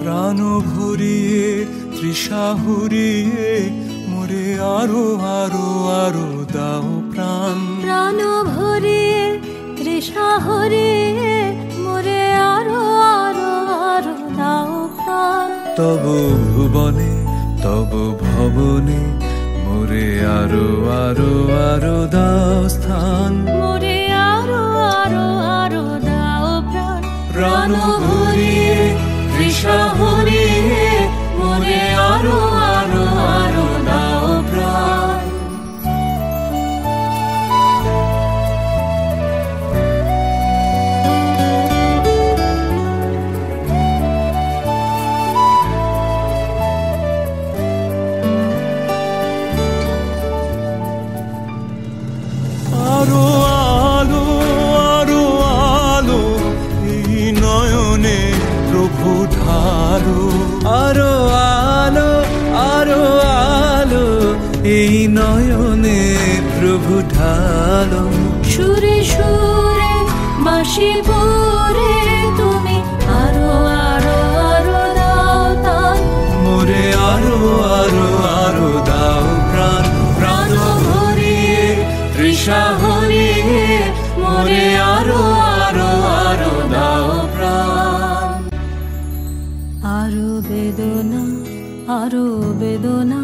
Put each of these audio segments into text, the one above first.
প্রাণ ভরিয়ে তৃষা হরিয়ে মোরে আরো আরো আরো দাও প্রাণ। প্রাণ ভরিয়ে তৃষা হরিয়ে মোরে আরো আরো আরো দাও প্রাণ। তব ভুবনে তব ভবনে মোরে আরো আরো আরো দাও স্থান। মোরে আরো আরো আরো দাও প্রাণ। প্রাণ ভরিয়ে তৃষা হরিয়ে মোরে আরো আরো আরো দাও প্রাণ। আরো আলো আরো আলো এই নয়নে প্রভু ঢালো। আরো আলো আরো আলো এই নয়নে প্রভু ঢালো। সুরে সুরে বাঁশি পরে তুমি আরো আরো আরো দাও তান। মোরে আরো আরো আরো দাও প্রাণ। প্রাণ ভরিয়ে তৃষা হরিয়ে মোরে আরো আরো আরো দাও প্রাণ। আরো বেদনা আরো বেদনা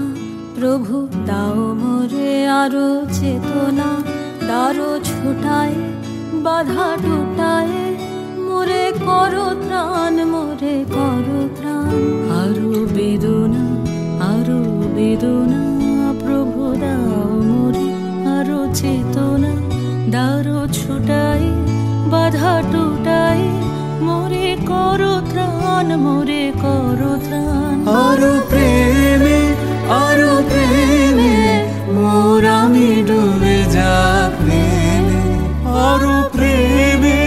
প্রভু দাও মোরে আরো চেতনা। দারো ছুটায় বাধা টুটায় মোরে করো ত্রাণ মোরে করো ত্রাণ। আরো বেদনা প্রভু দাও মোরে আরো চেতনা। দারো ছুটায় বাধা টুটায় মোরে করো ত্রাণ মোরে করো ত্রাণ। আরো প্রেমে মোর আমি ডুবে যাক নেমে। আরো প্রেমে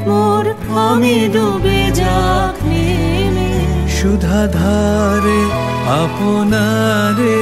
মোর আমি ডুবে যাক নেমে। সুধা ধারে আপনারে